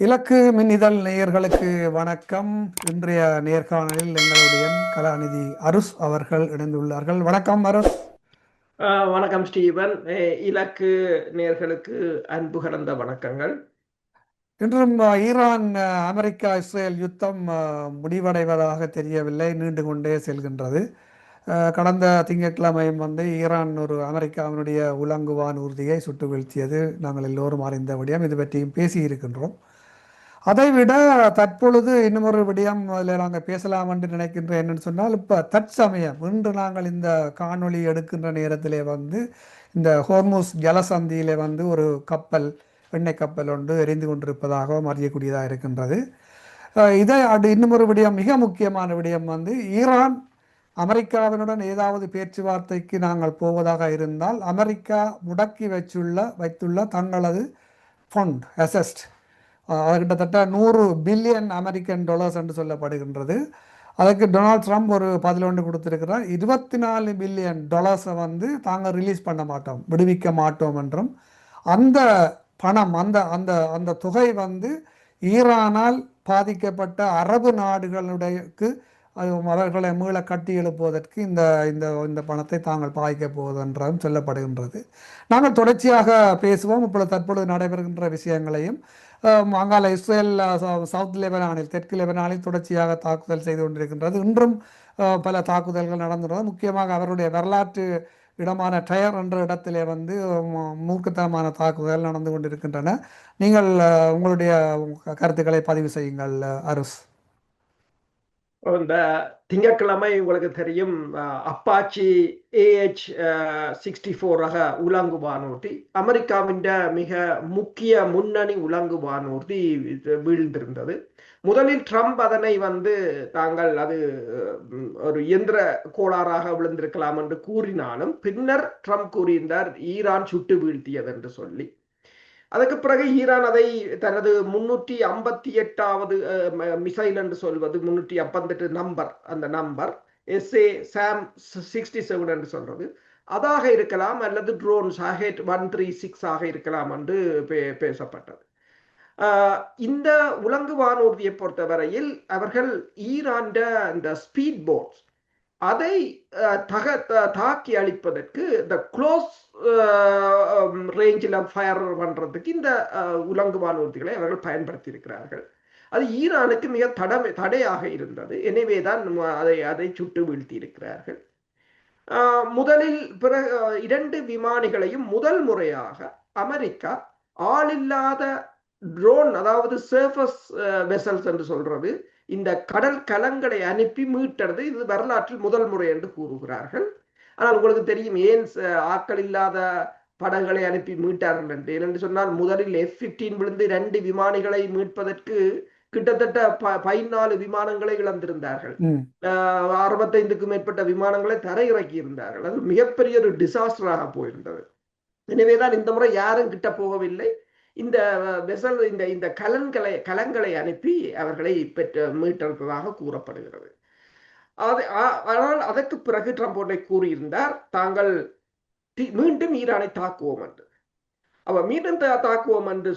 இலக்கு மின்னிதழ் நேயர்களுக்கு வணக்கம். இன்றைய நேர்காணலில் எங்களுடைய கலாநிதி அருஸ் அவர்கள் இணைந்துள்ளார்கள். வணக்கம் அருஸ். வணக்கம் ஸ்டீவன். இலக்கு நேர்களுக்கு அன்பு கலந்த வணக்கங்கள். இன்றும் ஈரான் அமெரிக்கா இஸ்ரேல் யுத்தம் முடிவடைவதாக தெரியவில்லை, நீண்டு கொண்டே செல்கின்றது. கடந்த திங்கட்கிழமையும் ஈரான் ஒரு அமெரிக்காவினுடைய உலங்குவான் ஊர்தியை சுட்டு வீழ்த்தியது நாங்கள் எல்லோரும் அறிந்த விடயம். இது பற்றியும் பேசியிருக்கின்றோம். அதைவிட தற்பொழுது இன்னும் ஒரு விடயம் அதில் நாங்கள் பேசலாம் என்று நினைக்கின்றேன். என்னன்னு சொன்னால், இப்போ தற்சமயம் இன்று நாங்கள் இந்த காணொளி எடுக்கின்ற நேரத்திலே இந்த ஹோர்முஸ் ஜலசந்தியிலே ஒரு கப்பல், எண்ணெய் கப்பல் ஒன்று எரிந்து கொண்டிருப்பதாகவும் அறியக்கூடியதாக இருக்கின்றது. இதை இன்னும் ஒரு விடயம், மிக முக்கியமான விடயம் ஈரான் அமெரிக்காவினுடன் ஏதாவது பேச்சுவார்த்தைக்கு நாங்கள் போவதாக இருந்தால் அமெரிக்கா முடக்கி வைத்துள்ள தங்களது ஃபண்ட் அசஸ்ட் கிட்டத்தட்ட 100 பில்லியன் அமெரிக்கன் டாலர்ஸ் என்று சொல்லப்படுகின்றது. அதுக்கு டொனால்ட் ட்ரம்ப் ஒரு 11 கொடுத்திருக்கிறார். 24 பில்லியன் டாலர்ஸை தாங்கள் ரிலீஸ் பண்ண மாட்டோம், விடுவிக்க மாட்டோம் என்றும், அந்த பணம் அந்த அந்த அந்த தொகை ஈரானால் பாதிக்கப்பட்ட அரபு நாடுகளுடையக்கு அவர்களை மீள கட்டி எழுப்புவதற்கு இந்த இந்த இந்த பணத்தை தாங்கள் பாய்க்கப் போவது என்றும் சொல்லப்படுகின்றது. நாங்கள் தொடர்ச்சியாக பேசுவோம். தற்பொழுது நடைபெறுகின்ற விஷயங்களையும், அங்கால இஸ்ரேல் சவுத் லெபனானில், தெற்கு லெபனானில் தொடர்ச்சியாக தாக்குதல் செய்து கொண்டிருக்கின்றது. இன்றும் பல தாக்குதல்கள் நடந்துள்ளது. முக்கியமாக அவருடைய வரலாற்று இடமான டயர் என்ற இடத்திலே மூர்க்கத்தனமான தாக்குதல் நடந்து கொண்டிருக்கின்றன. நீங்கள் உங்களுடைய கருத்துக்களை பதிவு செய்யுங்கள் அருஸ். இந்த திங்கட்கிழமை உங்களுக்கு தெரியும், அப்பாச்சி AH-64 ரக உலங்கு வானூர்தி, அமெரிக்காவின் மிக முக்கிய முன்னணி உலங்கு வானூர்தி வீழ்ந்திருந்தது. முதலில் ட்ரம்ப் அதனை தாங்கள் அது ஒரு இயந்திர கோளாறாக விழுந்திருக்கலாம் என்று கூறினாலும், பின்னர் ட்ரம்ப் கூறியிருந்தார் ஈரான் சுட்டு வீழ்த்தியது என்று சொல்லி. அதுக்கு பிறகு ஈரான் அதை தனது 358வது மிசைல் என்று சொல்வது, 358 நம்பர், அந்த நம்பர் SAM-67 என்று சொல்றது, அதாக இருக்கலாம் அல்லது ட்ரோன் ஷாஹெட் 136 ஆக இருக்கலாம் என்று பேசப்பட்டது. இந்த உலங்கு வானூர்தியை பொறுத்தவரையில் அவர்கள் ஈரான் இந்த ஸ்பீட் போட்ஸ் அதை தாக்கி அழிப்பதற்கு, இந்த க்ளோஸ் ரேஞ்சில் ஃபயர் பண்றதுக்கு இந்த உலங்கு வானூர்திகளை அவர்கள் பயன்படுத்தி இருக்கிறார்கள். அது ஈரானுக்கு மிக தடையாக இருந்தது. எனவேதான் அதை சுட்டு வீழ்த்தி இருக்கிறார்கள். முதலில் பிறகு 2 விமானிகளையும் முதல் முறையாக அமெரிக்கா ஆளில்லாத ட்ரோன், அதாவது சர்ஃபஸ் வெசல்ஸ் என்று சொல்றது, இந்த கடல் கலங்களை அனுப்பி மீட்டது இது வரலாற்றில் முதல் முறை என்று கூறுகிறார்கள். ஆனால் உங்களுக்கு தெரியும் ஏன் ஆட்கள் இல்லாத படங்களை அனுப்பி மீட்டார்கள் என்று. ஏனென்று சொன்னால், முதலில் F-15 விழுந்து 2 விமானிகளை மீட்பதற்கு கிட்டத்தட்ட 14 விமானங்களை இழந்திருந்தார்கள். 65க்கும் மேற்பட்ட விமானங்களை தரையிறக்கி இருந்தார்கள். அது மிகப்பெரிய ஒரு டிசாஸ்டராக போயிருந்தது. எனவேதான் இந்த முறை யாரும் கிட்ட போகவில்லை. இந்த வெசல் இந்த கலங்களை அனுப்பி அவர்களை மீட்டெடுப்பதாக கூறப்படுகிறது. ஆனால் அதற்கு பிறகு ட்ரம்ப் ஒன்றை கூறியிருந்தார், தாங்கள் மீண்டும் ஈரானை தாக்குவோம் என்று. அவர் மீண்டும் தாக்குவோம் என்று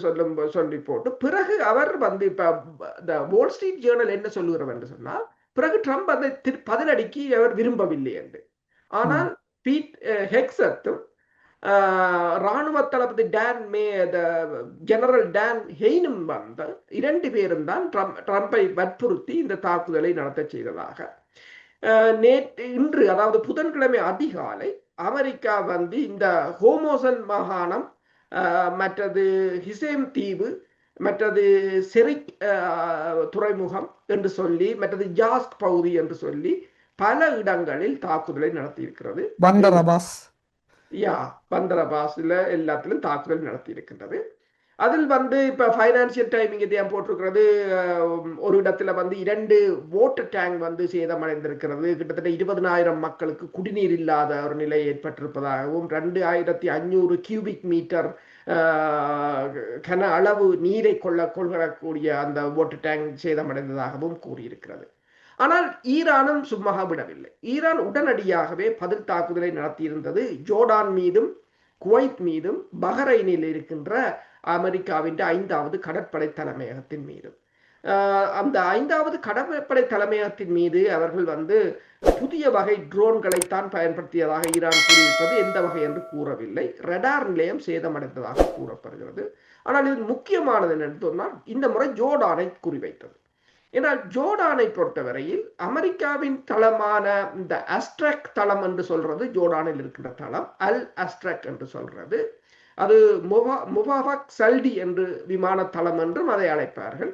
சொல்லி போட்டு பிறகு அவர் இப்ப இந்த வால் ஸ்ட்ரீட் ஜேர்னல் என்ன சொல்லுகிறவர் என்று சொன்னால், பிறகு ட்ரம்ப் அதை பதிலடிக்கு அவர் விரும்பவில்லை என்று. ஆனால் பீட் ஹெக்ஸத்தும் ராணுவ தளபதி ஜெனரல் டான் ஹெய்னும் 2 பேரும் தான் ட்ரம்பை வற்புறுத்தி இந்த தாக்குதலை நடத்த செய்ததாக. இன்று, அதாவது புதன்கிழமை அதிகாலை, அமெரிக்கா இந்த ஹோமோசன் மாகாணம், மற்றது ஹிசேம் தீவு, மற்றது செரிக் துறைமுகம் என்று சொல்லி, மற்றது ஜாஸ்க் பகுதி என்று சொல்லி பல இடங்களில் தாக்குதலை நடத்தி இருக்கிறது. பந்தர் அபாஸ்ல எல்லாத்திலும் தாக்குதல் நடத்தி இருக்கின்றது. அதில் இப்ப பைனான்சியல் டைமிங் இதையும் போட்டிருக்கிறது. ஒரு இடத்துல 2 வாட்டர் டேங்க் சேதமடைந்திருக்கிறது. கிட்டத்தட்ட 20,000 மக்களுக்கு குடிநீர் இல்லாத ஒரு நிலை ஏற்பட்டிருப்பதாகவும், 2500 கியூபிக் மீட்டர் கன அளவு நீரை கொள்ளக்கூடிய அந்த வாட்டர் டேங்க் சேதமடைந்ததாகவும் கூறியிருக்கிறது. ஆனால் ஈரானும் சும்மா விடவில்லை. ஈரான் உடனடியாகவே பதில் தாக்குதலை நடத்தியிருந்தது. ஜோர்டான் மீதும், குவைத் மீதும், பஹ்ரைனில் இருக்கின்ற அமெரிக்காவின் 5வது கடற்படை தலைமையகத்தின் மீது. அந்த 5வது கடற்படை தலைமையகத்தின் மீது அவர்கள் புதிய வகை ட்ரோன்களைத்தான் பயன்படுத்தியதாக ஈரான் கூறியிருப்பது எந்த வகை என்று கூறவில்லை. ரடார் நிலையம் சேதமடைந்ததாக கூறப்படுகிறது. ஆனால் இது முக்கியமானது என்று சொன்னால் இந்த முறை ஜோர்டானை குறிவைத்தது. ஏன்னால் ஜோர்டானை பொறுத்தவரையில் அமெரிக்காவின் தளமான இந்த அஸ்ட்ரக் தளம் என்று சொல்றது ஜோர்டானில் இருக்கின்ற தளம், அல் அஸ்ட்ரக் என்று சொல்றது. அது முபாரக் சல்டி என்று விமான தளம் என்றும் அதை அழைப்பார்கள்.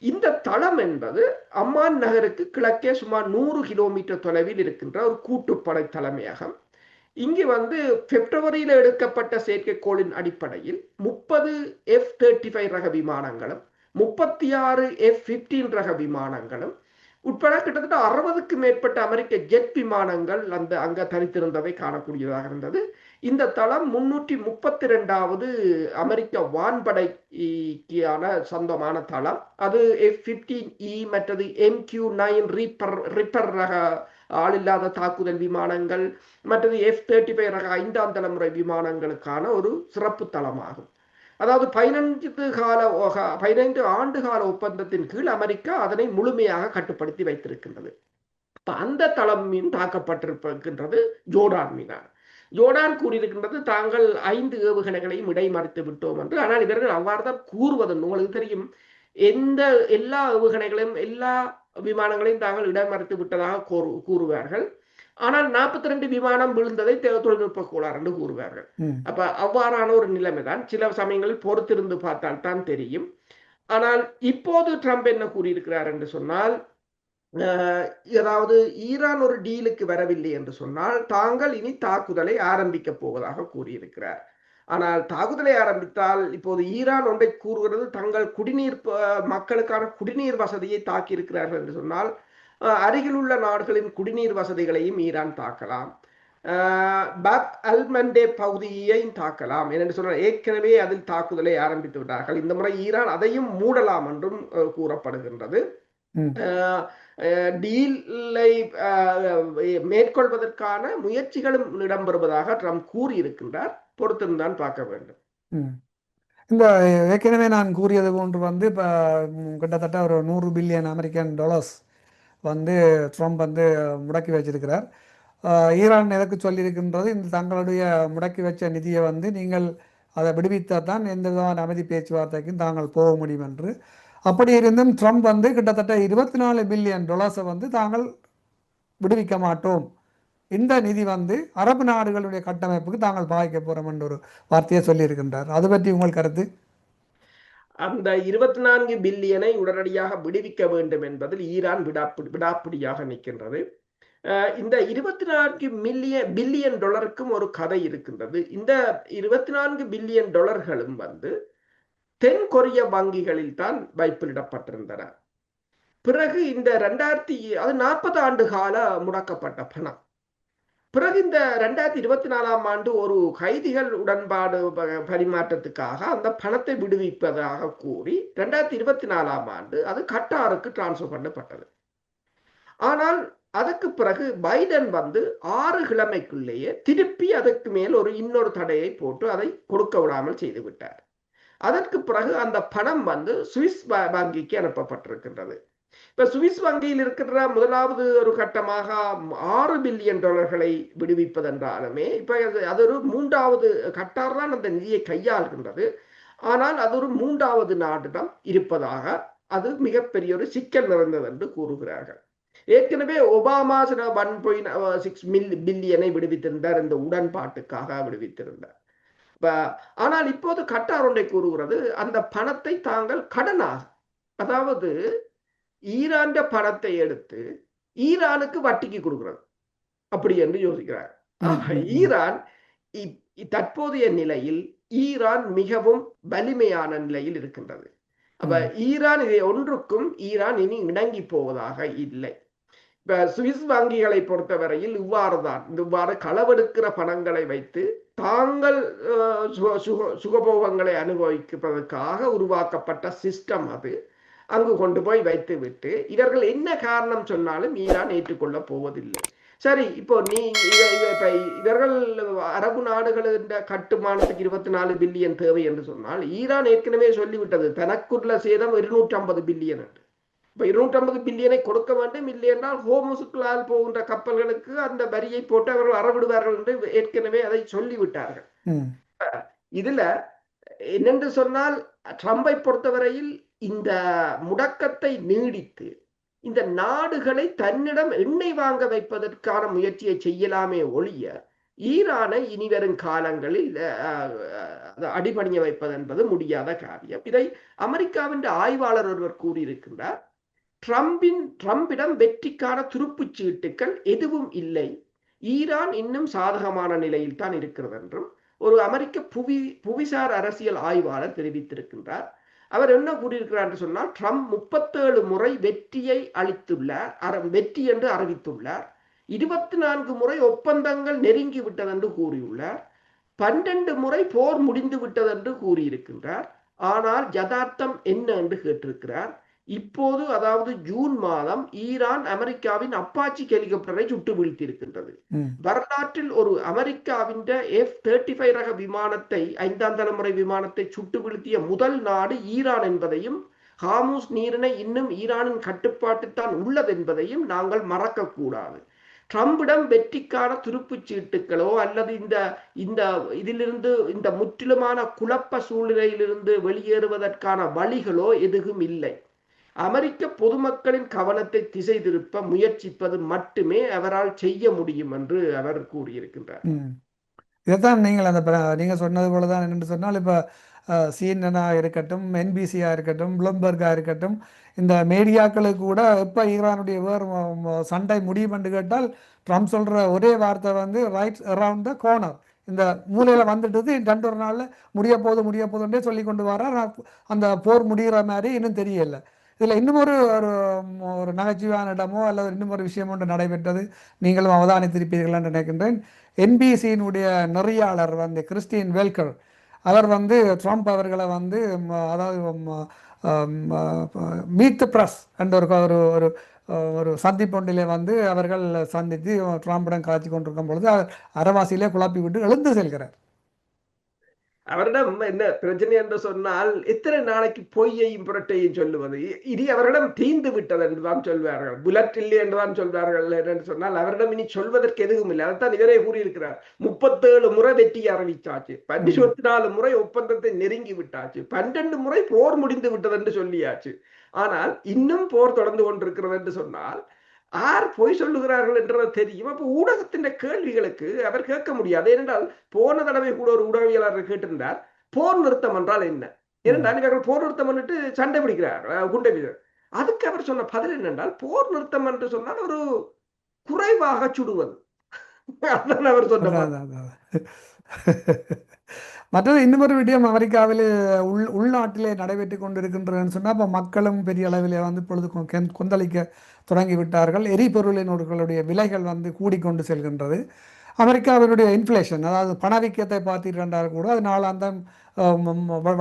இந்த தளம் என்பது அம்மான் நகருக்கு கிழக்கே சுமார் 100 கிலோமீட்டர் தொலைவில் இருக்கின்ற ஒரு கூட்டுப்படை தலைமையகம். இங்கு பிப்ரவரியில் எடுக்கப்பட்ட செயற்கைக்கோளின் அடிப்படையில் 30 F-35 ரக விமானங்களும் 36 F-15 ரக விமானங்களும் உட்பட கிட்டத்தட்ட 60க்கு மேற்பட்ட அமெரிக்க ஜெட் விமானங்கள் அங்க தனித்திருந்ததை காணக்கூடியதாக இருந்தது. இந்த தளம் 332வது அமெரிக்க வான்படைக்கான சொந்தமான தளம். அது F-15E மற்றது MQ-9 ரிப்பர் ரக ஆளில்லாத தாக்குதல் விமானங்கள் மற்றது F-35 ரக 5ஆம் தலைமுறை விமானங்களுக்கான ஒரு சிறப்பு தளமாகும். அதாவது 15 ஆண்டு கால ஒப்பந்தத்தின் கீழ் அமெரிக்கா அதனை முழுமையாக கட்டுப்படுத்தி வைத்திருக்கின்றது. அந்த தளம் மீன் தாக்கப்பட்டிருக்கின்றது ஜோர்டான் மீதான. ஜோர்டான் கூறியிருக்கின்றது தாங்கள் 5 ஏவுகணைகளையும் இடைமறித்து விட்டோம் என்று. ஆனால் இவர்கள் அவ்வாறு தான் கூறுவதன் உங்களுக்கு தெரியும். எல்லா ஏவுகணைகளையும் எல்லா விமானங்களையும் தாங்கள் இடமறித்து விட்டதாக கூறுவார்கள். ஆனால் 42 விமானம் விழுந்ததை தொழில்நுட்ப கோளாறு என்று கூறுவார்கள். அப்ப அவ்வாறான ஒரு நிலைமைதான் சில சமயங்களில் பொறுத்திருந்து பார்த்தால் தான் தெரியும். ஆனால் இப்போது ட்ரம்ப் என்ன கூறியிருக்கிறார் என்று சொன்னால், அதாவது ஈரான் ஒரு டீலுக்கு வரவில்லை என்று சொன்னால் தாங்கள் இனி தாக்குதலை ஆரம்பிக்க போவதாக கூறியிருக்கிறார். ஆனால் தாக்குதலை ஆரம்பித்தால் இப்போது ஈரான் ஒன்றை கூறுகிறது, தங்கள் மக்களுக்கான குடிநீர் வசதியை தாக்கி இருக்கிறார்கள் என்று சொன்னால் அருகில் உள்ள நாடுகளின் குடிநீர் வசதிகளையும் ஈரான் தாக்கலாம், பாப் அல்மண்டே பகுதியையும் தாக்கலாம் என்று சொன்னால் ஏற்கனவே அதில் தாக்குதலை ஆரம்பித்து விட்டார்கள். இந்த முறை ஈரான் அதையும் மூடலாம் என்றும் கூறப்படுகின்றது. டீலை மேற்கொள்வதற்கான முயற்சிகளும் இடம்பெறுவதாக ட்ரம்ப் கூறியிருக்கின்றார். பொறுத்திருந்தான் பார்க்க வேண்டும். இந்த ஏற்கனவே நான் கூறியது போன்று இப்போ கிட்டத்தட்ட ஒரு 100 பில்லியன் அமெரிக்கன் டாலர்ஸ் ட்ரம்ப் முடக்கி வச்சிருக்கிறார். ஈரான் எதற்கு சொல்லியிருக்கின்றது, இந்த தங்களுடைய முடக்கி வச்ச நிதியை நீங்கள் அதை விடுவித்தால் தான் எந்த விதமான அமைதி பேச்சுவார்த்தைக்கும் தாங்கள் போக முடியும் என்று. அப்படி இருந்தும் ட்ரம்ப் கிட்டத்தட்ட 24 பில்லியன் டாலர்ஸை தாங்கள் விடுவிக்க மாட்டோம், இந்த நிதி அரபு நாடுகளுடைய கட்டமைப்புக்கு தாங்கள் பாதிக்க போறோம் என்ற ஒரு வார்த்தையை சொல்லியிருக்கின்றார். அது பற்றி உங்கள் கருத்து? அந்த 24 பில்லியனை உடனடியாக விடுவிக்க வேண்டும் என்பதில் ஈரான் விடாப்பிடியாக நிற்கின்றது. இந்த 24 பில்லியன் டாலருக்கும் ஒரு கதை இருக்கின்றது. இந்த 24 பில்லியன் டாலர்களும் தென் கொரிய வங்கிகளில் தான் வைப்பிலிடப்பட்டிருந்தன. பிறகு இந்த 40 ஆண்டு கால முடக்கப்பட்ட பணம் பிறகு இந்த 2024ஆம் ஆண்டு ஒரு கைதிகள் உடன்பாடு பரிமாற்றத்துக்காக அந்த பணத்தை விடுவிப்பதாக கூறி 2024ஆம் ஆண்டு அது கட்டாருக்கு டிரான்ஸ்ஃபர் பண்ணப்பட்டது. ஆனால் அதற்கு பிறகு பைடன் 6 கிழமைக்குள்ளேயே திருப்பி அதற்கு மேல் இன்னொரு தடையை போட்டு அதை கொடுக்க விடாமல் செய்து விட்டார். அதற்கு பிறகு அந்த பணம் சுவிஸ் வங்கிக்கு அனுப்பப்பட்டிருக்கின்றது. இப்ப சுவிஸ் வங்கியில் இருக்கிற முதலாவது ஒரு கட்டமாக 6 பில்லியன் டாலர்களை விடுவிப்பதென்றாலுமே இப்ப அது ஒரு 3வது கட்டார் தான் அந்த நிதியை கையாள்கின்றது. ஆனால் அது ஒரு 3வது நாடிடம் இருப்பதாக அது மிகப்பெரிய ஒரு சிக்கல் நிறைந்தது என்று கூறுகிறார்கள். ஏற்கனவே ஒபாமா 1.6 பில்லியனை விடுவித்திருந்தார், இந்த உடன்பாட்டுக்காக விடுவித்திருந்தார். ஆனால் இப்போது கட்டார் ஒன்றை கூறுகிறது, அந்த பணத்தை தாங்கள் கடனாக, அதாவது ஈரான் பணத்தை எடுத்து ஈரானுக்கு வட்டிக்கு கொடுக்கிறது அப்படி என்று யோசிக்கிறார். ஈரான் தற்போதைய நிலையில் ஈரான் மிகவும் வலிமையான நிலையில் இருக்கின்றது. அப்ப ஈரான் இதை ஒன்றுக்கும் ஈரான் இனி இணங்கி போவதாக இல்லை. இப்ப சுவிஸ் வங்கிகளை பொறுத்தவரையில் இவ்வாறு களவெடுக்கிற பணங்களை வைத்து தாங்கள் சுகபோகங்களை அனுபவிப்பதற்காக உருவாக்கப்பட்ட சிஸ்டம் அது. அங்கு கொண்டு போய் வைத்து விட்டு இவர்கள் என்ன காரணம் சொன்னாலும் ஈரான் ஏற்றுக்கொள்ள போவதில்லை. சரி, இப்போ இப்ப இவர்கள் அரபு நாடுகளின் கட்டுமானத்துக்கு 24 பில்லியன் தேவை என்று சொன்னால், ஈரான் ஏற்கனவே சொல்லிவிட்டது தனக்குள்ள சேதம் 250 பில்லியன் என்று. இப்ப 250 பில்லியனை கொடுக்க வேண்டும், இல்லை என்றால் ஹோமுசுக்களால் போகின்ற கப்பல்களுக்கு அந்த வரியை போட்டு அவர்கள் அறவிடுவார்கள் என்று ஏற்கனவே அதை சொல்லிவிட்டார்கள். இதுல என்னென்று சொன்னால், ட்ரம்பை பொறுத்தவரையில் இந்த முடக்கத்தை நீடித்து இந்த நாடுகளை தன்னிடம் எண்ணெய் வாங்க வைப்பதற்கான முயற்சியை செய்யலாமே ஒழிய, ஈரானை இனிவரும் காலங்களில் அடிபணிய வைப்பது என்பது முடியாத காரியம். இதை அமெரிக்காவின் ஆய்வாளர் ஒருவர் கூறியிருக்கின்றார். ட்ரம்பிடம் வெற்றிக்கான துருப்புச் சீட்டுக்கள் எதுவும் இல்லை, ஈரான் இன்னும் சாதகமான நிலையில் தான் இருக்கிறது என்றும் ஒரு அமெரிக்க புவிசார் அரசியல் ஆய்வாளர் தெரிவித்திருக்கின்றார். அவர் என்ன கூறியிருக்கிறார் என்று சொன்னால், ட்ரம்ப் 37 முறை வெற்றியை அளித்துள்ளார், வெற்றி என்று அறிவித்துள்ளார். 24 முறை ஒப்பந்தங்கள் நெருங்கி விட்டது என்று கூறியுள்ளார். 12 முறை போர் முடிந்து விட்டது என்று கூறியிருக்கின்றார். ஆனால் யதார்த்தம் என்ன என்று கேட்டிருக்கிறார். இப்போது, அதாவது ஜூன் மாதம், ஈரான் அமெரிக்காவின் அப்பாச்சி ஹெலிகாப்டரை சுட்டு வீழ்த்தியிருக்கின்றது. வரலாற்றில் ஒரு அமெரிக்காவின் F-35 ரக விமானத்தை, 5ஆம் தலைமுறை விமானத்தை சுட்டு வீழ்த்திய முதல் நாடு ஈரான் என்பதையும், ஹார்முஸ் நீரிணை இன்னும் ஈரானின் கட்டுப்பாட்டில் தான் உள்ளது என்பதையும் நாங்கள் மறக்க கூடாது. ட்ரம்பிடம் வெற்றிக்கான துருப்புச் சீட்டுகளோ அல்லது இதிலிருந்து இந்த முற்றிலுமான குழப்ப சூழ்நிலையிலிருந்து வெளியேறுவதற்கான வழிகளோ எதுவும் இல்லை. அமெரிக்க பொதுமக்களின் கவனத்தை திசை திருப்ப முயற்சிப்பது மட்டுமே அவரால் செய்ய முடியும் என்று அவர் கூறியிருக்கின்றார். இதைத்தான் நீங்க சொன்னது போலதான் என்று சொன்னால், இப்ப CNN இருக்கட்டும், NBC இருக்கட்டும், ப்ளூம்பர்கா இருக்கட்டும், இந்த மீடியாக்களுக்கு கூட எப்ப ஈரானுடைய வேறு சண்டை முடியும் என்று கேட்டால், ட்ரம்ப் சொல்ற ஒரே வார்த்தை வந்து ரைட் அரவுண்ட் த கார்னர், இந்த மூலையில வந்துட்டு 2 நாள்ல முடிய போகுதுன்றே சொல்லி கொண்டு வர, அந்த போர் முடிகிற மாதிரி இன்னும் தெரியல. இதுல இன்னும் ஒரு நகைச்சுவையான இடமோ அல்லது இன்னும் ஒரு விஷயம் ஒன்று நடைபெற்றது, நீங்களும் அவதானித்திருப்பீர்கள் என்று நினைக்கின்றேன். NBCயினுடைய நெறியாளர் வந்து கிறிஸ்டின் வெல்கர், அவர் வந்து ட்ரம்ப் அவர்களை வந்து அதாவது மீட் த பிரஸ் என்ற ஒரு சந்திப்பொன்றிலே வந்து அவர்கள் சந்தித்து ட்ரம்பிடம் காய்ச்சி கொண்டிருக்கும் பொழுது அரவாசியிலே குழப்பி விட்டு எழுந்து செல்கிறார். அவரிடம் என்ன பிரச்சனை என்று சொன்னால், எத்தனை நாளைக்கு பொய்யையும் புரட்டையும் சொல்லுவது, இனி அவரிடம் தீந்து விட்டது என்றுதான் சொல்வார்கள், புல்லட் இல்லை என்றுதான் சொல்வார்கள். என்று சொன்னால் அவரிடம் இனி சொல்வதற்கு எதுவும் இல்லை. அதைத்தான் இவரே கூறியிருக்கிறார். 37 முறை வெற்றி அறிவிச்சாச்சு, 24 முறை ஒப்பந்தத்தை நெருங்கி விட்டாச்சு, 12 முறை போர் முடிந்து விட்டது என்று சொல்லியாச்சு. ஆனால் இன்னும் போர் தொடர்ந்து கொண்டிருக்கிறது என்று சொன்னால் யார் பொய் சொல்லுகிறார்கள் என்றது தெரியும். அப்போ ஊடகத்தின் கேள்விகளுக்கு அவர் கேட்க முடியாது. ஏனென்றால் போன தடவை கூட ஒரு ஊடகவியலாளர் கேட்டிருந்தார், போர் நிறுத்தம் என்றால் என்ன? ஏனென்றால் இவர்கள் போர் நிறுத்தம் பண்ணிட்டு சண்டை பிடிக்கிறார் குண்டை வீரர். அதுக்கு அவர் சொன்ன பதில் என்னென்றால், போர் நிறுத்தம் என்று சொன்னால் ஒரு குறைவாக சுடுவது. அதான் அவர் சொன்ன. மற்றது இன்னொரு விடயம், அமெரிக்காவில் உள்நாட்டிலே நடைபெற்று கொண்டிருக்கின்றதுன்னு சொன்னால், இப்போ மக்களும் பெரிய அளவிலே வந்து இப்பொழுது கொந்தளிக்க தொடங்கி விட்டார்கள். எரிபொருளினுடைய விலைகள் வந்து கூடிக்கொண்டு செல்கின்றது. அமெரிக்காவினுடைய இன்ஃப்ளேஷன், அதாவது பணவீக்கத்தை பார்த்துட்டு கூட அது நாளாந்தம்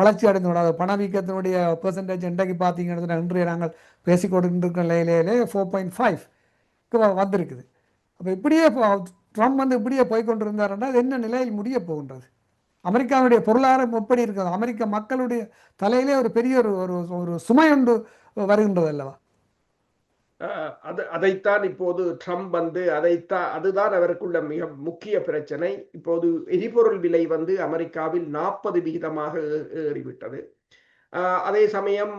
வளர்ச்சி அடைந்து விடாது. பணவீக்கத்தினுடைய பெர்சன்டேஜ் இன்றைக்கு பார்த்தீங்கன்னா, இன்றைய நாங்கள் பேசிக்கொண்டிருக்கிற நிலையிலே 4.5 வந்திருக்குது. அப்போ இப்படியே ட்ரம்ப் வந்து இப்படியே போய்கொண்டிருந்தாருன்னா அது என்ன நிலையில் முடிய போகின்றது? அமெரிக்காவுடைய பொருளாதாரம் எப்படி இருக்கிறது? அமெரிக்க மக்களுடைய தலையிலே ஒரு பெரிய ஒரு சுமை ஒன்று வருகின்றது அல்லவா? அதைத்தான் இப்போது ட்ரம்ப் வந்து அதுதான் அவருக்குள்ள மிக முக்கிய பிரச்சனை. இப்போது எரிபொருள் விலை வந்து அமெரிக்காவில் 40% ஏறிவிட்டது. அதே சமயம்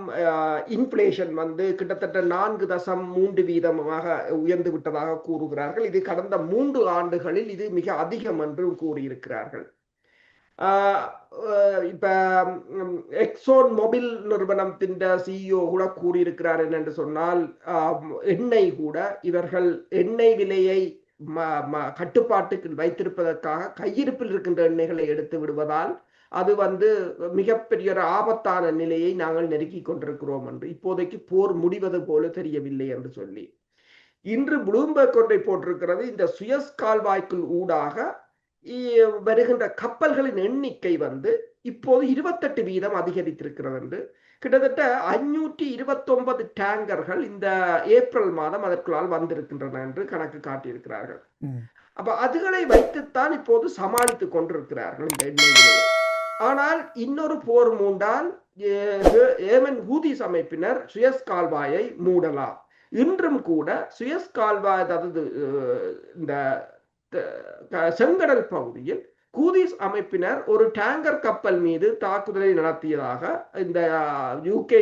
இன்ஃப்ளேஷன் வந்து கிட்டத்தட்ட 4.3% உயர்ந்து விட்டதாக கூறுகிறார்கள். இது கடந்த 3 ஆண்டுகளில் இது மிக அதிகம் என்று கூறியிருக்கிறார்கள். இப்ப எக்ஸோன் மொபில் நிறுவனத்தின் CEO கூட கூறியிருக்கிறார் என்னென்று சொன்னால், எண்ணெய் கூட இவர்கள் எண்ணெய் விலையை கட்டுப்பாட்டுக்கு வைத்திருப்பதற்காக கையிருப்பில் இருக்கின்ற எண்ணெய்களை எடுத்து விடுவதால் அது வந்து மிகப்பெரிய ஒரு ஆபத்தான நிலையை நாங்கள் நெருக்கி கொண்டிருக்கிறோம் என்று, இப்போதைக்கு போர் முடிவது போல தெரியவில்லை என்று சொல்லி இன்று ப்ளூம்பர்க் ஒன்றை போட்டிருக்கிறது. இந்த சுயஸ் கால்வாய்க்குள் ஊடாக வருகின்ற கப்பல்களின் எண்ணிக்கை வந்து இப்போது 28% அதிகரித்திருக்கிறது என்று. கிட்டத்தட்ட 529 டேங்கர்கள் இந்த ஏப்ரல் மாதம் அதற்குள்ளால் வந்திருக்கின்றன என்று கணக்கு காட்டியிருக்கிறார்கள். அப்ப அதுகளை வைத்துத்தான் இப்போது சமாளித்துக் கொண்டிருக்கிறார்கள் இந்த எண்ணெய் விலையை. ஆனால் இன்னொரு போர் மூண்டால் ஏமன் ஹூதிஸ் அமைப்பினர் சுயஸ் கால்வாயை மூடலாம். இன்றும் கூட சுயஸ் கால்வாய், அதாவது இந்த செங்கடல் பகுதியில் ஹூதிஸ் அமைப்பினர் ஒரு டேங்கர் கப்பல் மீது தாக்குதலை நடத்தியதாக இந்த யூகே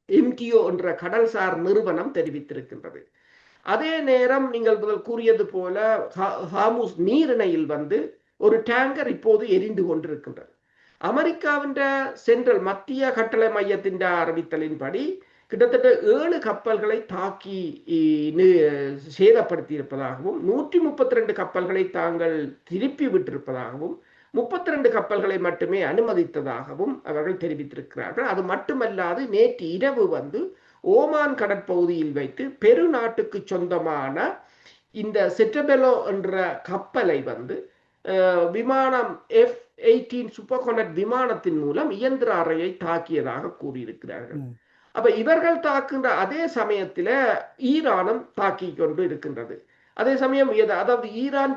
எம்டிஓ என்ற கடல்சார் நிறுவனம் தெரிவித்திருக்கின்றது. அதே நேரம் நீங்கள் முதல் கூறியது போல ஹார்முஸ் நீரிணையில் ஒரு டேங்கர் இப்போது எரிந்து கொண்டிருக்கின்றது. அமெரிக்காவின் சென்ட்ரல் மத்திய கட்டளை மையத்தின் அறிவித்தலின்படி கிட்டத்தட்ட 7 கப்பல்களை தாக்கி சேதப்படுத்தி இருப்பதாகவும் 132 கப்பல்களை தாங்கள் திருப்பி விட்டிருப்பதாகவும் 32 கப்பல்களை மட்டுமே அனுமதித்ததாகவும் அவர்கள் தெரிவித்திருக்கிறார்கள். அது மட்டுமல்லாது நேற்று இரவு ஓமான் கடற்பகுதியில் வைத்து பெரு நாட்டுக்கு சொந்தமான இந்த செட்டபெலோ என்ற கப்பலை விமானம் F-18 சூப்பர்கானட் விமானத்தின் மூலம் இயந்திர அறையை தாக்கியதாக கூறியிருக்கிறார்கள். அப்ப இவர்கள் தாக்குகின்ற அதே சமயத்தில் ஈரானும் தாக்கி கொண்டு இருக்கின்றது. அதே சமயம் அதாவது ஈரான்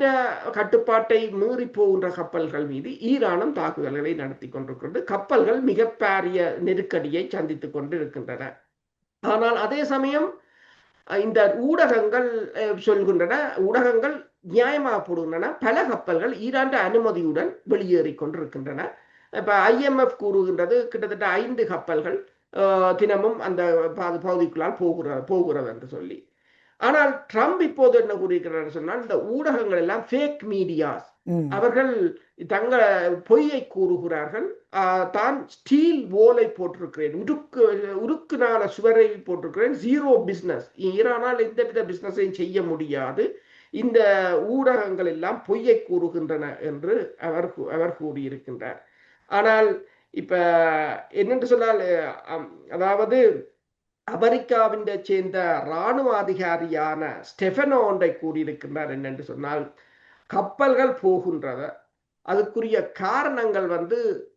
கட்டுப்பாட்டை மீறி போகின்ற கப்பல்கள் மீது ஈரானும் தாக்குதல்களை நடத்தி கொண்டிருக்கின்றது. கப்பல்கள் மிக பாரிய நெருக்கடியை சந்தித்துக் கொண்டு இருக்கின்றன. ஆனால் அதே சமயம் இந்த ஊடகங்கள் சொல்கின்றன, ஊடகங்கள் நியாயமாக போடுகின்றன, பல கப்பல்கள் ஈரான் அனுமதியுடன் வெளியேறி கொண்டிருக்கின்றன. இப்ப IMF கூறுகின்றது கிட்டத்தட்ட 5 கப்பல்கள் தினமும் அந்த பகுதிக்குள்ளால் போகிறது என்று சொல்லி. ஆனால் ட்ரம்ப் இப்போது என்ன கூறியிருக்கிறார் சொன்னால், இந்த ஊடகங்கள் எல்லாம் ஃபேக் மீடியாஸ், அவர்கள் தங்கள் பொய்யை கூறுகிறார்கள். தான் ஸ்டீல் வோலை போட்டிருக்கிறேன், உருக்குனால சுவரை போட்டிருக்கிறேன், ஜீரோ பிசினஸ், ஈரானால் எந்தவித பிசினஸையும் செய்ய முடியாது, இந்த ஊடகங்கள் எல்லாம் பொய்யை கூறுகின்றன என்று அவர் கூறியிருக்கின்றார். ஆனால் இப்ப என்னென்று சொன்னால், அதாவது அமெரிக்காவின் சேர்ந்த இராணுவ அதிகாரியான ஸ்டெஃபனோ ஒன்றை கூறியிருக்கின்றார். என்னென்று சொன்னால், கப்பல்கள் போகின்றத அதுக்குரிய காரணங்கள்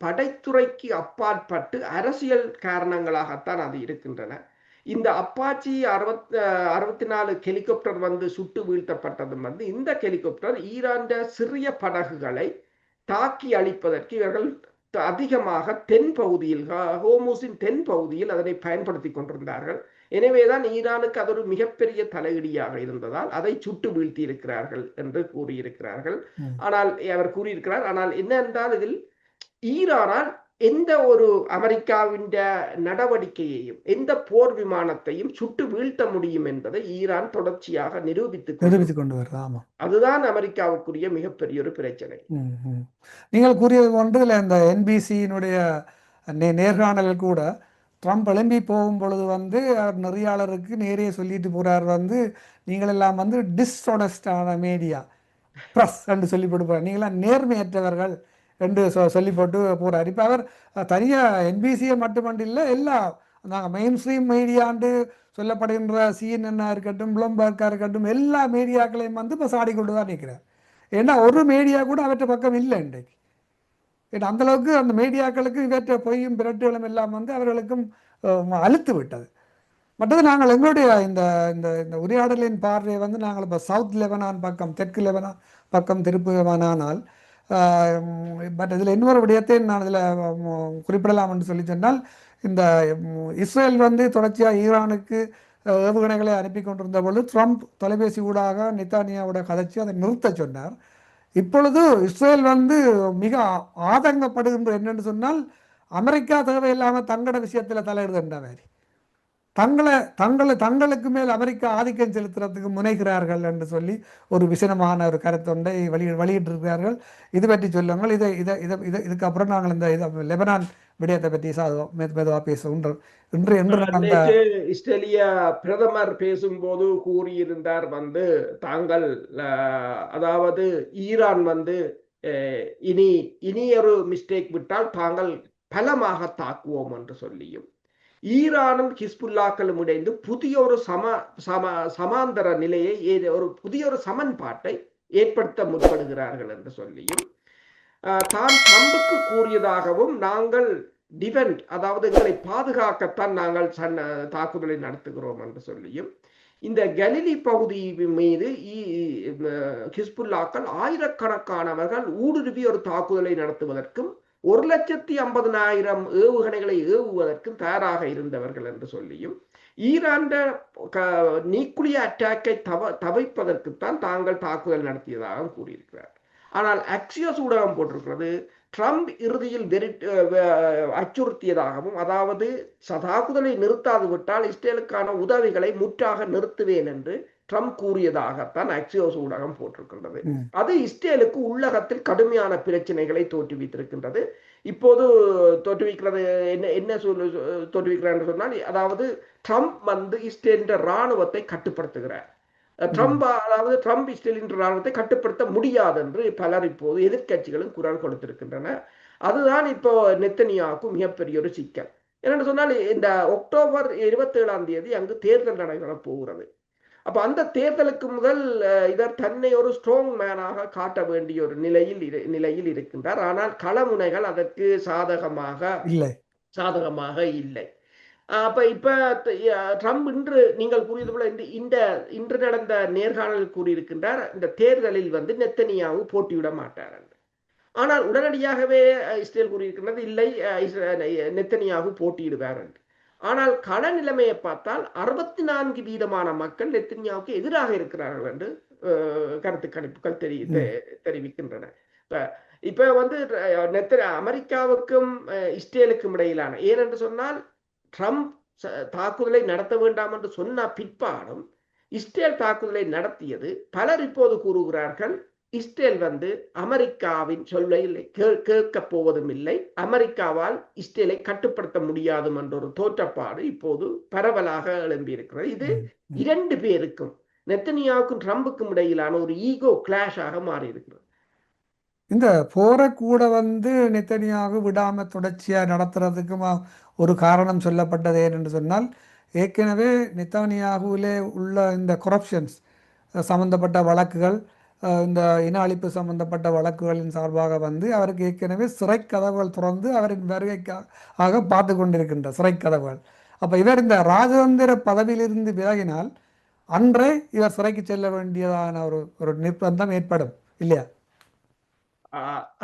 படைத்துறைக்கு அப்பாற்பட்டு அரசியல் காரணங்களாகத்தான் அது இருக்கின்றன. இந்த அப்பாச்சி 64 ஹெலிகாப்டர் சுட்டு வீழ்த்தப்பட்டதும் இந்த ஹெலிகாப்டர் ஈரான் சிறிய படகுகளை தாக்கி அழிப்பதற்கு இவர்கள் அதிகமாக தென் பகுதியில், ஹோர்முஸின் தென் பகுதியில் அதனை பயன்படுத்தி கொண்டிருந்தார்கள். எனவேதான் ஈரானுக்கு அது ஒரு மிகப்பெரிய தலையீடியாக இருந்ததால் அதை சுட்டு வீழ்த்தி இருக்கிறார்கள் என்று கூறியிருக்கிறார்கள். ஆனால் அவர் கூறியிருக்கிறார், ஆனால் என்ன என்றால் இதில் ஈரானால் எந்த ஒரு அமெரிக்காவின் நடவடிக்கையையும் எந்த போர் விமானத்தையும் சுட்டு வீழ்த்த முடியும் என்பதை ஈரான் தொடர்ச்சியாக நிரூபித்துக் கொண்டு வருது. அதுதான் அமெரிக்காவுக்குரிய மிகப்பெரிய ஒரு பிரச்சனை. நீங்கள் கூறியது போன்று இந்த NBC-னுடைய நேர்காணலில் கூட ட்ரம்ப் எழும்பி போகும் பொழுது அவர் நெறியாளருக்கு நேரே சொல்லிட்டு போறார், நீங்கள் எல்லாம் டிஸ்ஆனஸ்டான மீடியா ப்ரெஸ் என்று சொல்லி போட்டு நீங்களாம் நேர்மையற்றவர்கள் என்று சொல்லி போட்டு போறார். இப்போ அவர் தனியாக NBC-யை மட்டுமன்று இல்லை, எல்லா நாங்கள் மெயின் ஸ்ட்ரீம் மீடியாண்டு சொல்லப்படுகின்ற CNN இருக்கட்டும், ப்ளூம்பர்க்காக இருக்கட்டும், எல்லா மீடியாக்களையும் இப்போ சாடி கொண்டு தான் நிற்கிறார். ஏன்னா ஒரு மீடியா கூட அவற்றை பக்கம் இல்லை இன்றைக்கு. ஏன்னா அந்தளவுக்கு அந்த மீடியாக்களுக்கு இவற்றை பொய்யும் பிரட்டுகளும் எல்லாம் அவர்களுக்கும் அழுத்து விட்டது. மற்றது நாங்கள் எங்களுடைய இந்த இந்த இந்த உரையாடலின் பார்வையை நாங்கள் இப்போ சவுத் லெபனான் பக்கம், தெற்கு லெபனான் பக்கம் திருப்புவானால், பட் இதில் இன்னொரு விடயத்தை நான் இதில் குறிப்பிடலாம் என்று சொல்லி சொன்னால், இந்த இஸ்ரேல் தொடர்ச்சியாக ஈரானுக்கு ஏவுகணைகளை அனுப்பி கொண்டிருந்த பொழுது ட்ரம்ப் தொலைபேசி ஊடாக நெத்தானியாவோட கதைச்சு அதை நிறுத்த சொன்னார். இப்பொழுது இஸ்ரேல் மிக ஆதங்கப்படுகின்ற என்னென்னு சொன்னால், அமெரிக்கா தேவையில்லாமல் தங்களோட விஷயத்தில் தலையிடுகின்ற மாதிரி தங்களுக்கு மேல் அமெரிக்கா ஆதிக்கம் செலுத்துறதுக்கு முனைகிறார்கள் என்று சொல்லி ஒரு விசனமான ஒரு கருத்தொண்டை வெளியிட்டிருக்கிறார்கள். இது பற்றி சொல்லுங்கள். இதுக்கப்புறம் நாங்கள் இந்த லெபனான் விடயத்தை பற்றி மெதுவாக பேசுவோம். இஸ்ரேலிய பிரதமர் பேசும்போது கூறியிருந்தார், தாங்கள் அதாவது ஈரான் இனி ஒரு மிஸ்டேக் விட்டால் தாங்கள் பலமாக தாக்குவோம் என்று சொல்லியும், ஈரானும் ஹிஸ்புல்லாக்களும் இணைந்து புதிய ஒரு சமாந்தர நிலையை, ஒரு புதிய ஒரு சமன்பாட்டை ஏற்படுத்த முற்படுகிறார்கள் என்று சொல்லியும், தான் ட்ரம்புக்கு கூறியதாகவும், நாங்கள் டிஃபெண்ட், அதாவது எங்களை பாதுகாக்கத்தான் நாங்கள் தாக்குதலை நடத்துகிறோம் என்று சொல்லியும், இந்த கலிலி பகுதி மீது ஹிஸ்புல்லாக்கள் ஆயிரக்கணக்கானவர்கள் ஊடுருவி ஒரு தாக்குதலை நடத்துவதற்கும் 1,50,000 ஏவுகணைகளை ஏவுவதற்கும் தயாராக இருந்தவர்கள் என்று சொல்லியும், ஈரான் நியூக்ளியர் அட்டாக்கை தவிர்ப்பதற்குத்தான் தாங்கள் தாக்குதல் நடத்தியதாக கூறியிருக்கிறார். ஆனால் அக்சியோஸ் ஊடகம் போட்டிருக்கிறது, ட்ரம்ப் இறுதியில் அச்சுறுத்தியதாகவும், அதாவது தாக்குதலை நிறுத்தாது விட்டால் இஸ்ரேலுக்கான உதவிகளை முற்றாக நிறுத்துவேன் என்று ட்ரம்ப் கூறியதாகத்தான் அக்சியோஸ் ஊடகம் போட்டிருக்கின்றது. அது இஸ்ரேலுக்கு உள்ளகத்தில் கடுமையான பிரச்சனைகளை தோற்றுவித்திருக்கின்றது. இப்போது தோற்றுவிக்கிறது என்ன தோற்றுவிக்கிறார் சொன்னால், அதாவது ட்ரம்ப் இஸ்ரேலின் இராணுவத்தை கட்டுப்படுத்துகிறார். ட்ரம்ப் இஸ்ரேலின் இராணுவத்தை கட்டுப்படுத்த முடியாது என்று பலர் இப்போது எதிர்கட்சிகளும் குரல் கொடுத்திருக்கின்றன. அதுதான் இப்போ நெத்தனியாவுக்கு மிகப்பெரிய ஒரு சிக்கல். என்னென்னு சொன்னால், இந்த அக்டோபர் 27 அங்கு தேர்தல் நடைபெறப் போகிறது. அப்ப அந்த தேர்தலுக்கு முதல் இவர் தன்னை ஒரு ஸ்ட்ராங் மேனாக காட்ட வேண்டிய ஒரு நிலையில் இருக்கின்றார். ஆனால் களமுனைகள் அதற்கு சாதகமாக இல்லை. அப்ப இப்ப ட்ரம்ப் இன்று நீங்கள் கூறியது போல இன்று நடந்த நேர்காணலில் கூறியிருக்கின்றார், இந்த தேர்தலில் நெத்தனியாவு போட்டியிட மாட்டார் என்று. ஆனால் உடனடியாகவே இஸ்ரேல் கூறியிருக்கின்றது, இல்லை நெத்தனியாவு போட்டியிடுவார் என்று. ஆனால் கள நிலைமையை பார்த்தால் 64% மக்கள் நெத்தனியாவுக்கு எதிராக இருக்கிறார்கள் என்று கருத்து கணிப்புகள் தெரிவிக்கின்றன. இப்ப அமெரிக்காவுக்கும் இஸ்ரேலுக்கும் இடையிலான, ஏனென்று சொன்னால் ட்ரம்ப் தாக்குதலை நடத்த வேண்டாம் என்று சொன்ன பிற்பாடும் இஸ்ரேல் தாக்குதலை நடத்தியது. பலர் இப்போது கூறுகிறார்கள், இஸ்ரேல் அமெரிக்காவின் சொல்லை கேட்கப் போவதும் இல்லை, அமெரிக்காவால் இஸ்ரேலை கட்டுப்படுத்த முடியாது என்ற ஒரு தோற்றப்பாடு இப்போது பரவலாக எழும்பியிருக்கிறது. இது இரண்டு பேருக்கும், நெத்தனியாவுக்கும் ட்ரம்புக்கும் இடையிலான ஒரு ஈகோ கிளாஷாக மாறி இருக்கிறது. இந்த போரை கூட நெத்தனியாக விடாம தொடர்ச்சியா நடத்துறதுக்கும் ஒரு காரணம் சொல்லப்பட்டது ஏனென்று சொன்னால், ஏற்கனவே நெத்தனியாகுவிலே உள்ள இந்த கொரப்ஷன்ஸ் சம்பந்தப்பட்ட வழக்குகள், இந்த இன அழிப்பு சம்பந்தப்பட்ட வழக்குகளின் சார்பாக அவருக்கு ஏற்கனவே சிறை கதவுகள் திறந்து அவரின் வருகைக்காக பார்த்து கொண்டிருக்கின்ற சிறை கதவுகள். அப்போ இவர் இந்த ராஜதந்திர பதவியிலிருந்து விலகினால் அன்றே இவர் சிறைக்கு செல்ல வேண்டியதான ஒரு நிர்பந்தம் ஏற்படும் இல்லையா?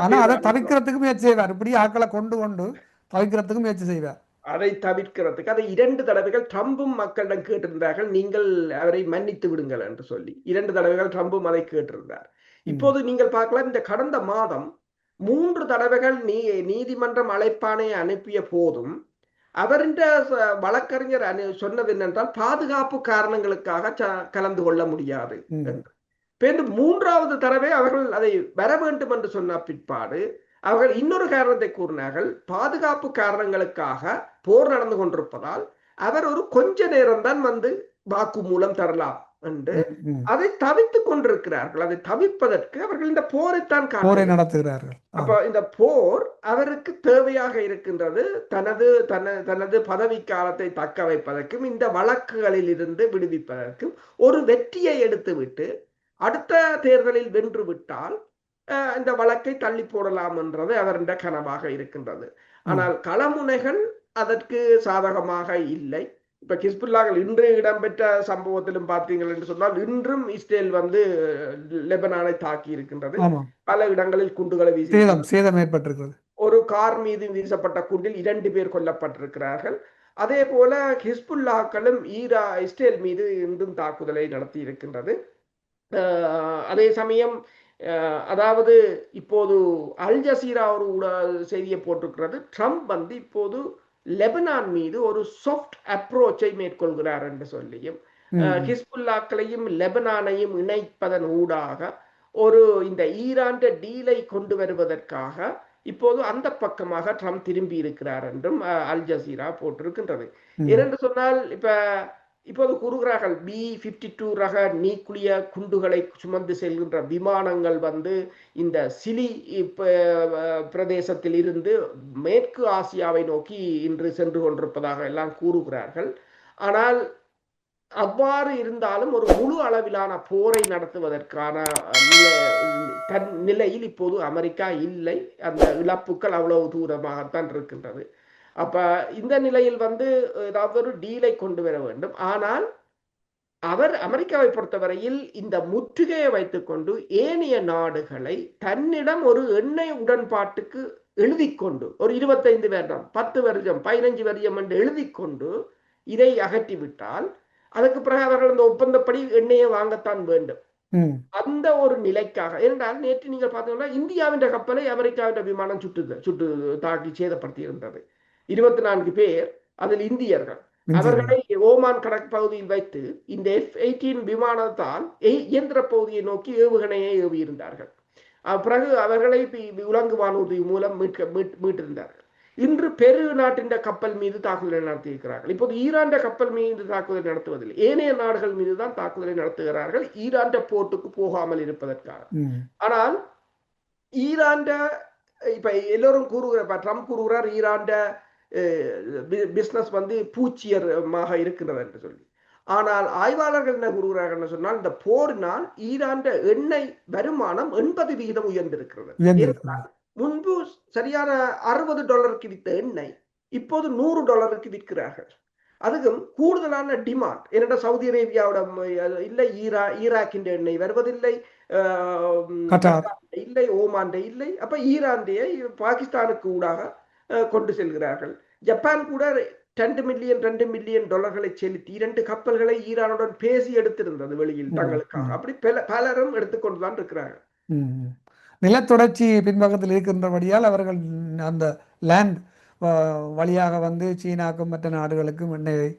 ஆனா அதை தவிர்க்கிறதுக்கு முயற்சி செய்வார். இப்படி ஆட்களை கொண்டு தவிர்க்கிறதுக்கு முயற்சி செய்வார். அதை தவிர்க்கிறதுக்கு அதை 2 தடவைகள் ட்ரம்பும் மக்களிடம் கேட்டிருந்தார்கள், நீங்கள் அவரை மன்னித்து விடுங்கள் என்று சொல்லி 2 தடவைகள் ட்ரம்பும் அதை கேட்டிருந்தார். இப்போது நீங்கள் பார்க்கலாம், இந்த கடந்த மாதம் 3 தடவைகள் நீதிமன்றம் அழைப்பானை அனுப்பிய போதும் அவரின் வழக்கறிஞர் சொன்னது என்னென்றால், பாதுகாப்பு காரணங்களுக்காக கலந்து கொள்ள முடியாது என்று. 3வது தடவை அவர்கள் அதை வர வேண்டும் என்று சொன்ன பிற்பாடு அவர்கள் இன்னொரு காரணத்தை கூறினார்கள், பாதுகாப்பு காரணங்களுக்காக போர் நடந்து கொண்டிருப்பதால் அவர் ஒரு கொஞ்ச நேரம் தான் வாக்கு மூலம் தரலாம் என்று அதை தவித்துக் கொண்டிருக்கிறார்கள். அதை தவிர்ப்பதற்கு அவர்கள் இந்த போரைத்தான் நடத்துகிறார்கள். அப்ப இந்த போர் அவருக்கு தேவையாக இருக்கின்றது, தனது பதவி காலத்தை தக்க வைப்பதற்கும் இந்த வழக்குகளில் இருந்து விடுவிப்பதற்கும். ஒரு வெற்றியை எடுத்துவிட்டு அடுத்த தேர்தலில் வென்று விட்டால் இந்த வழக்கை தள்ளி போடலாம் என்றது அவருடைய கனவாக இருக்கின்றது. ஆனால் களமுனைகள் அதற்கு சாதகமாக இல்லை. இப்ப ஹிஸ்புல்லாக்கள் இன்று இடம்பெற்ற சம்பவத்திலும் பார்த்தீங்கள் என்று சொன்னால், இன்றும் இஸ்ரேல் லெபனானை தாக்கி இருக்கின்றது. பல இடங்களில் குண்டுகளை வீசி சேதம் ஏற்பட்டிருக்கிறது. ஒரு கார் மீது வீசப்பட்ட குண்டில் 2 பேர் கொல்லப்பட்டிருக்கிறார்கள். அதே போல ஹிஸ்புல்லாக்களும் இஸ்ரேல் மீது இன்றும் தாக்குதலை நடத்தி இருக்கின்றது. அதே சமயம் அதாவது இப்போது அல் ஜசீரா ஒரு செய்தியை போட்டிருக்கிறது, ட்ரம்ப் இப்போது லெபனான் மீது ஒரு சாஃப்ட் அப்ரோச்சை மேற்கொள்கிறார் என்று சொல்லியும், ஹிஸ்புல்லாக்களையும் லெபனானையும் இணைப்பதன் ஊடாக இந்த ஈரான் டீலை கொண்டு வருவதற்காக இப்போது அந்த பக்கமாக ட்ரம்ப் திரும்பி இருக்கிறார் என்றும் அல் ஜசீரா போட்டிருக்கின்றது. ஏனென்று சொன்னால், இப்போது கூறுகிறார்கள், B-52 ரக நியூக்ளியர் குண்டுகளை சுமந்து செல்கின்ற விமானங்கள் இந்த சிலி பிரதேசத்தில் இருந்து மேற்கு ஆசியாவை நோக்கி இன்று சென்று கொண்டிருப்பதாக எல்லாம் கூறுகிறார்கள். ஆனால் அவ்வாறு இருந்தாலும் ஒரு முழு அளவிலான போரை நடத்துவதற்கான நிலையில் இப்போது அமெரிக்கா இல்லை. அந்த இழப்புகள் அவ்வளவு தூரமாகத்தான் இருக்கின்றது. அப்ப இந்த நிலையில் வந்து ஏதாவது ஒரு டீலை கொண்டு வர வேண்டும். ஆனால் அவர் அமெரிக்காவை பொறுத்தவரையில் இந்த முற்றுகையை வைத்துக்கொண்டு ஏனைய நாடுகளை தன்னிடம் ஒரு எண்ணெய் உடன்பாட்டுக்கு எழுதி கொண்டு ஒரு 25 வருடம் 10 வருடம் 15 வருடம் என்று எழுதி கொண்டு இதை அகற்றிவிட்டால் அதுக்கு பிறகு அவர்கள் அந்த ஒப்பந்தப்படி எண்ணெயை வாங்கத்தான் வேண்டும். அந்த ஒரு நிலைக்காக. ஏனென்றால் நேற்று நீங்கள் பார்த்தீங்கன்னா இந்தியாவின் கப்பலை அமெரிக்காவின் விமானம் சுட்டு தாக்கி சேதப்படுத்தி இருந்தது. 24 பேர், அதில் இந்தியர்கள். அவர்களை ஓமான் கடற்பகுதியில் வைத்து இந்த F-18 விமானத்தால் இயந்திர பகுதியை நோக்கி ஏவுகணையை ஏவி இருந்தார்கள். பிறகு அவர்களை உலங்கு வானூர்தி மூலம் மீட்டிருந்தார்கள். இன்று பெரு நாட்டின் கப்பல் மீது தாக்குதலை நடத்தியிருக்கிறார்கள். இப்போது ஈரான் கப்பல் மீது தாக்குதலை நடத்துவதில்லை, ஏனைய நாடுகள் மீது தான் தாக்குதலை நடத்துகிறார்கள், ஈரான் போர்ட்டுக்கு போகாமல் இருப்பதற்காக. ஆனால் ஈரான் இப்ப எல்லோரும் கூறுகிற ட்ரம்ப் கூறுகிறார் ஈரான் பிசினஸ் வந்து பூச்சியமாக இருக்கிறது என்று சொல்லி. ஆனால் ஆய்வாளர்கள் என்ன கூறுகிறார்கள் சொன்னால் இந்த போரினால் ஈரான் எண்ணெய் வருமானம் 80% உயர்ந்திருக்கிறது. முன்பு சரியான $60 வித்த எண்ணெய் இப்போது $100 விற்கிறார்கள். அதுக்கும் கூடுதலான டிமாண்ட். என்னடா சவுதி அரேபியாவோட இல்லை, ஈராக்கின் எண்ணெய் வருவதில்லை, இல்லை ஓமான் இல்லை. அப்ப ஈரான்டைய பாகிஸ்தானுக்கு ஊடாக கொண்டு செல்கிறார்கள். ஜப்பான் கூட $2 மில்லியன் செலுத்தி 2 கப்பல்களை ஈரானுடன் பேசி எடுத்திருந்தது வெளியில் தங்களுக்காக. அப்படி பலரும் எடுத்துக்கொண்டுதான் இருக்கிறார்கள். நிலத்தொடர்ச்சி பின்பக்கத்தில் இருக்கின்றபடியால் அவர்கள் அந்த லேண்ட் வழியாக வந்து சீனாக்கும் மற்ற நாடுகளுக்கும் எண்ணெயை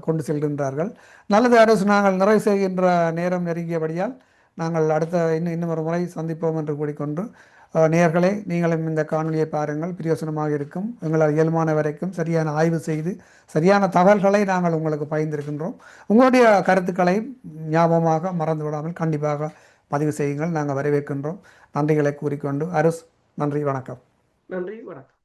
கொண்டு செல்கின்றார்கள். நல்லது அரசு, நாங்கள் நிறைவு செய்கின்ற நேரம் நெருங்கியபடியால் நாங்கள் அடுத்த இன்னும் ஒரு முறை சந்திப்போம் என்று கூறிக்கொண்டு, நேயர்களே நீங்களும் இந்த காணொலியை பாருங்கள், பிரயோசனமாக இருக்கும். எங்களால் இயல்பான வரைக்கும் சரியான ஆய்வு செய்து சரியான தகவல்களை நாங்கள் உங்களுக்கு பகிர்ந்திருக்கின்றோம். உங்களுடைய கருத்துக்களை ஞாபகமாக மறந்து விடாமல் கண்டிப்பாக பதிவு செய்யுங்கள், நாங்கள் வரவேற்கின்றோம். நன்றிகளை கூறிக்கொண்டு அரசு, நன்றி, வணக்கம். நன்றி, வணக்கம்.